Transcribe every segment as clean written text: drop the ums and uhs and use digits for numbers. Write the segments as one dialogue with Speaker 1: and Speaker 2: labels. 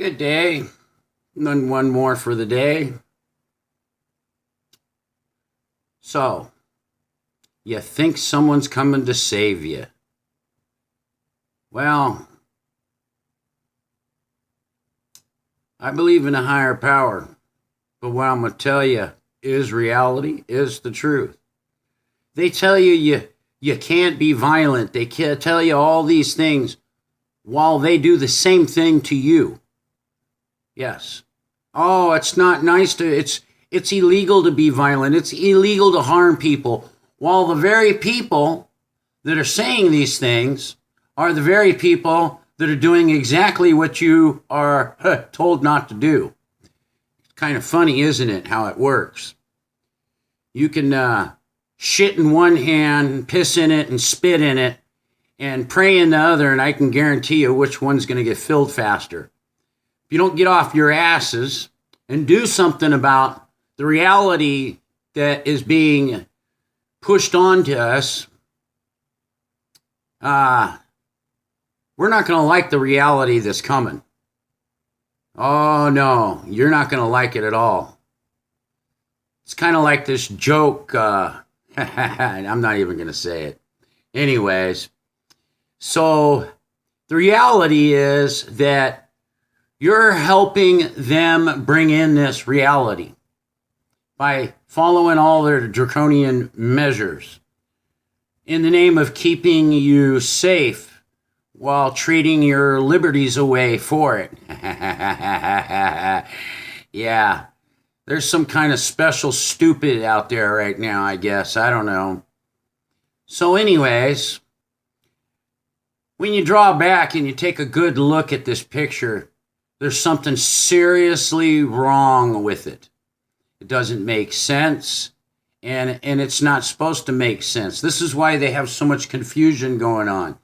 Speaker 1: Good day. Then one more for the day. So, you think someone's coming to save you. Well, I believe in a higher power, but what I'm going to tell you is reality, is the truth. They tell you can't be violent. They can't tell you all these things while they do the same thing to you. Yes. Oh, it's not nice to it's illegal to be violent. It's illegal to harm people. While the very people that are saying these things are the very people that are doing exactly what you are told not to do. It's kind of funny, isn't it, how it works? You can shit in one hand, piss in it, and spit in it, and pray in the other, and I can guarantee you which one's going to get filled faster. If you don't get off your asses and do something about the reality that is being pushed onto us, we're not going to like the reality that's coming. Oh, no, you're not going to like it at all. It's kind of like this joke. I'm not even going to say it. Anyways, so the reality is that you're helping them bring in this reality by following all their draconian measures in the name of keeping you safe while trading your liberties away for it. Yeah, there's some kind of special stupid out there right now, I guess. I don't know. So anyways, when you draw back and you take a good look at this picture, there's something seriously wrong with it. It doesn't make sense, and it's not supposed to make sense. This is why they have so much confusion going on.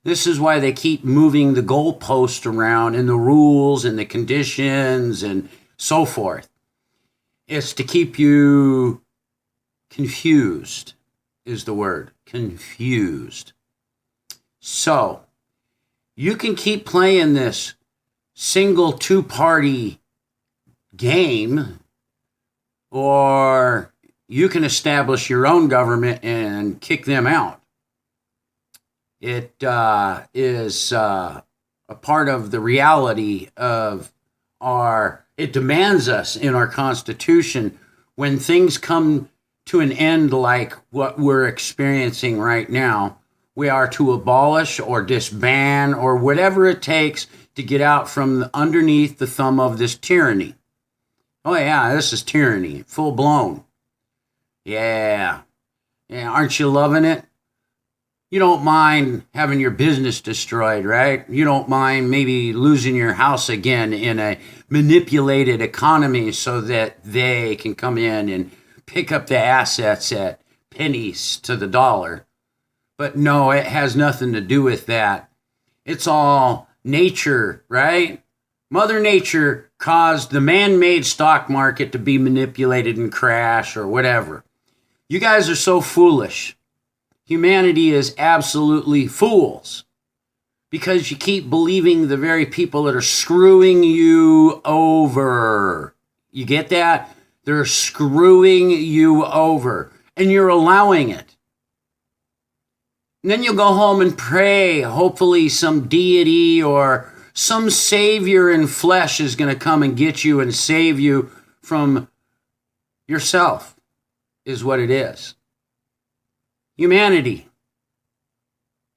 Speaker 1: This is why they keep moving the goalpost around and the rules and the conditions and so forth. It's to keep you confused, is the word. Confused. So, you can keep playing this single two-party game, or you can establish your own government and kick them out. It is a part of the reality of it demands us in our Constitution when things come to an end like what we're experiencing right now. We are to abolish or disband or whatever it takes to get out from underneath the thumb of this tyranny. Oh yeah, this is tyranny, full blown. Yeah. Aren't you loving it? You don't mind having your business destroyed, right? You don't mind maybe losing your house again in a manipulated economy so that they can come in and pick up the assets at pennies to the dollar. But no, it has nothing to do with that. It's all nature, right? Mother Nature caused the man-made stock market to be manipulated and crash or whatever. You guys are so foolish. Humanity is absolutely fools because you keep believing the very people that are screwing you over. You get that? They're screwing you over, and you're allowing it. And then you'll go home and pray. Hopefully some deity or some savior in flesh is going to come and get you and save you from yourself, is what it is. Humanity,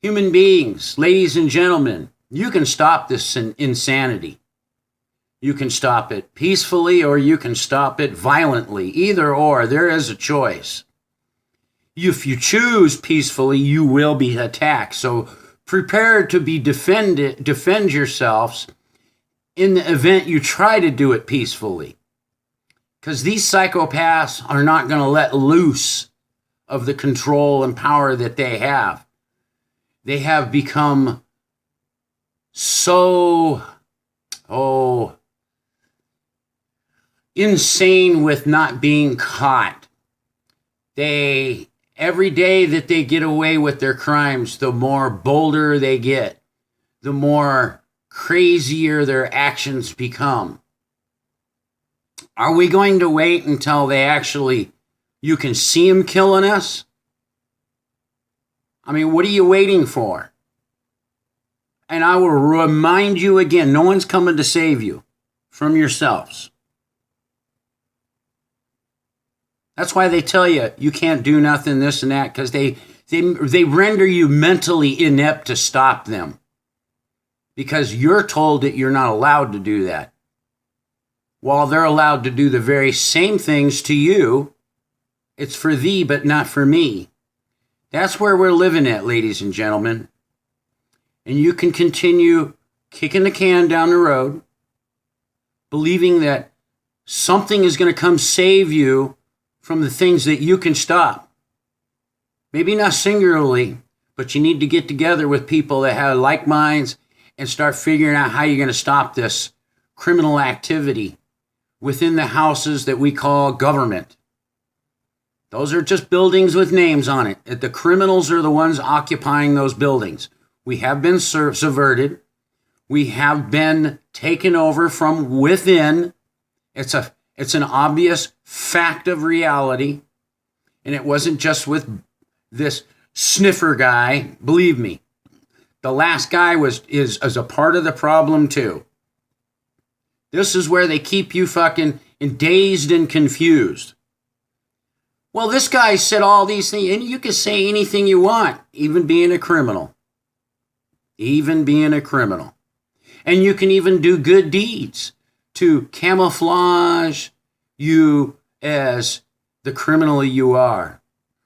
Speaker 1: human beings, ladies and gentlemen, you can stop this insanity. You can stop it peacefully or you can stop it violently. Either or, there is a choice. If you choose peacefully, you will be attacked. So prepare to be defend yourselves in the event you try to do it peacefully. Because these psychopaths are not going to let loose of the control and power that they have. They have become so, insane with not being caught. Every day that they get away with their crimes, the more bolder they get, the more crazier their actions become. Are we going to wait until you can see them killing us? I mean, what are you waiting for? And I will remind you again, no one's coming to save you from yourselves. That's why they tell you you can't do nothing, this and that, because they render you mentally inept to stop them. Because you're told that you're not allowed to do that. While they're allowed to do the very same things to you, it's for thee, but not for me. That's where we're living at, ladies and gentlemen. And you can continue kicking the can down the road, believing that something is going to come save you from the things that you can stop. Maybe not singularly, but you need to get together with people that have like minds and start figuring out how you're going to stop this criminal activity within the houses that we call government. Those are just buildings with names on it. The criminals are the ones occupying those buildings. We have been subverted. We have been taken over from within. It's an obvious fact of reality. And it wasn't just with this sniffer guy. Believe me, the last guy is a part of the problem too. This is where they keep you fucking dazed and confused. Well, this guy said all these things, and you can say anything you want, even being a criminal. Even being a criminal. And you can even do good deeds to camouflage you as the criminal you are.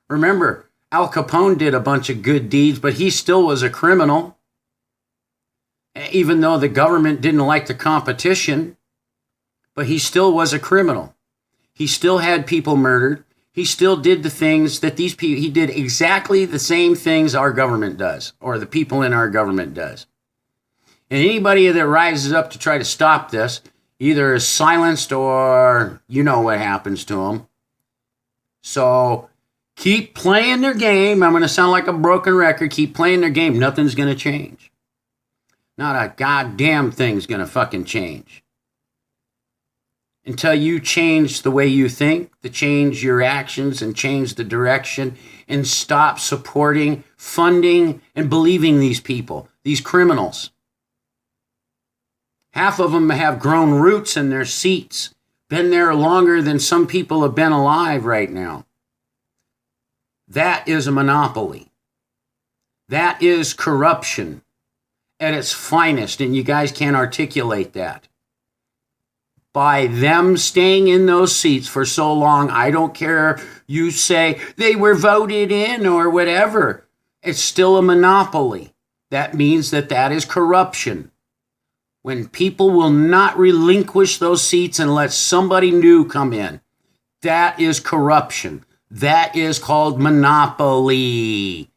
Speaker 1: Remember, Al Capone did a bunch of good deeds, but he still was a criminal. Even though the government didn't like the competition, but he still was a criminal. He still had people murdered. He still did the things that these people, he did exactly the same things our government does, or the people in our government does. And anybody that rises up to try to stop this, either is silenced or you know what happens to them. So keep playing their game. I'm going to sound like a broken record. Keep playing their game. Nothing's going to change. Not a goddamn thing's going to fucking change. Until you change the way you think, to change your actions and change the direction and stop supporting, funding, and believing these people, these criminals. Half of them have grown roots in their seats, been there longer than some people have been alive right now. That is a monopoly. That is corruption at its finest, and you guys can't articulate that. By them staying in those seats for so long, I don't care, you say they were voted in or whatever. It's still a monopoly. That means that is corruption. When people will not relinquish those seats and let somebody new come in, that is corruption. That is called monopoly.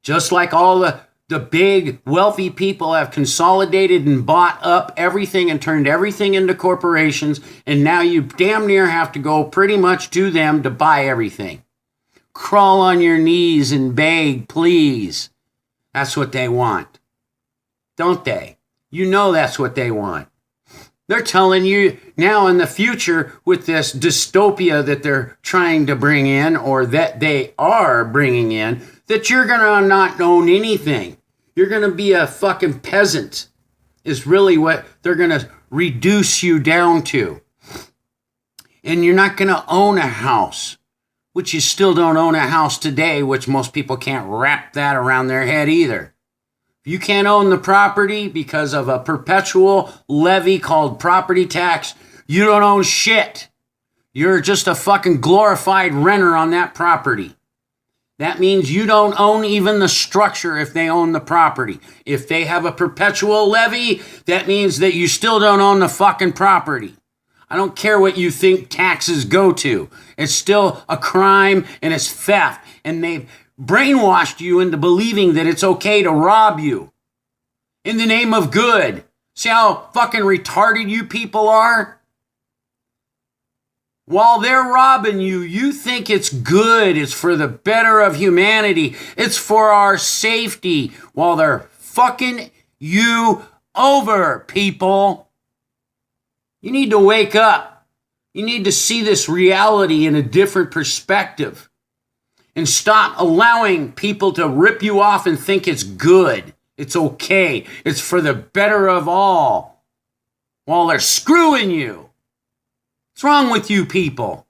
Speaker 1: Just like all the big wealthy people have consolidated and bought up everything and turned everything into corporations, and now you damn near have to go pretty much to them to buy everything. Crawl on your knees and beg, please. That's what they want. Don't they? You know that's what they want. They're telling you now in the future with this dystopia that they're trying to bring in, or that they are bringing in, that you're going to not own anything. You're going to be a fucking peasant is really what they're going to reduce you down to. And you're not going to own a house, which you still don't own a house today, which most people can't wrap that around their head either. You can't own the property because of a perpetual levy called property tax. You don't own shit. You're just a fucking glorified renter on that property. That means you don't own even the structure if they own the property. If they have a perpetual levy, that means that you still don't own the fucking property. I don't care what you think taxes go to. It's still a crime and it's theft. And they've brainwashed you into believing that it's okay to rob you in the name of good. See how fucking retarded you people are? While they're robbing you, you think it's good. It's for the better of humanity. It's for our safety. While they're fucking you over, people. You need to wake up. You need to see this reality in a different perspective and stop allowing people to rip you off and think it's good. It's okay. It's for the better of all while they're screwing you. What's wrong with you people?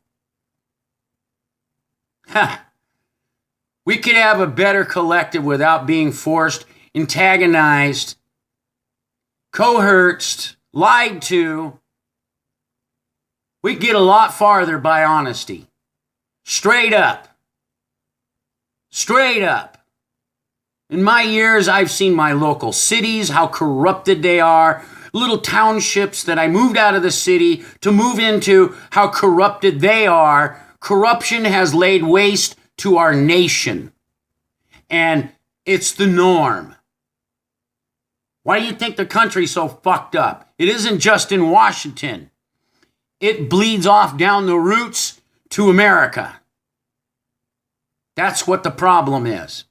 Speaker 1: We could have a better collective without being forced, antagonized, coerced, lied to. We get a lot farther by honesty. Straight up. Straight up. In my years, I've seen my local cities, how corrupted they are. Little townships that I moved out of the city to move into, how corrupted they are. Corruption has laid waste to our nation. And it's the norm. Why do you think the country's so fucked up? It isn't just in Washington. It bleeds off down the roots to America. That's what the problem is.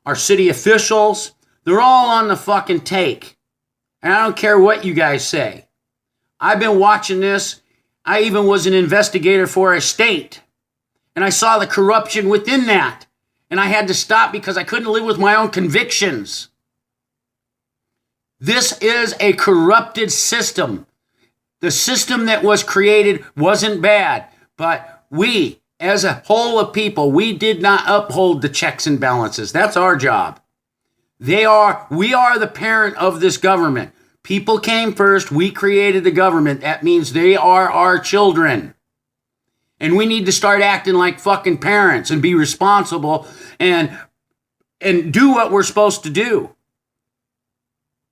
Speaker 1: Our city officials, they're all on the fucking take. And I don't care what you guys say. I've been watching this. I even was an investigator for a state. And I saw the corruption within that. And I had to stop because I couldn't live with my own convictions. This is a corrupted system. The system that was created wasn't bad, but we, as a whole of people, we did not uphold the checks and balances. That's our job. We are the parent of this government. People came first. We created the government. That means they are our children. And we need to start acting like fucking parents and be responsible and do what we're supposed to do.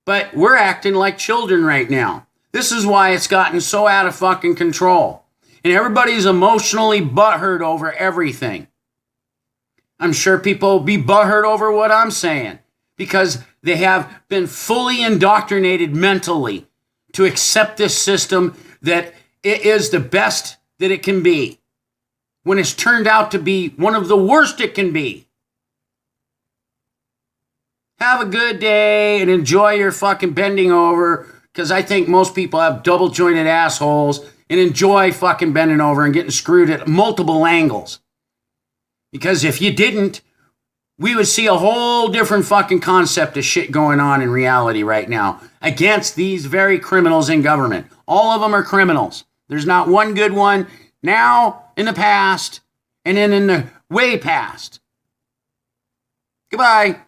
Speaker 1: But we're acting like children right now. This is why it's gotten so out of fucking control. And everybody's emotionally butthurt over everything. I'm sure people will be butthurt over what I'm saying because they have been fully indoctrinated mentally to accept this system that it is the best that it can be when it's turned out to be one of the worst it can be. Have a good day and enjoy your fucking bending over, because I think most people have double jointed assholes and enjoy fucking bending over and getting screwed at multiple angles. Because if you didn't, we would see a whole different fucking concept of shit going on in reality right now against these very criminals in government. All of them are criminals. There's not one good one now, in the past, and then in the way past. Goodbye.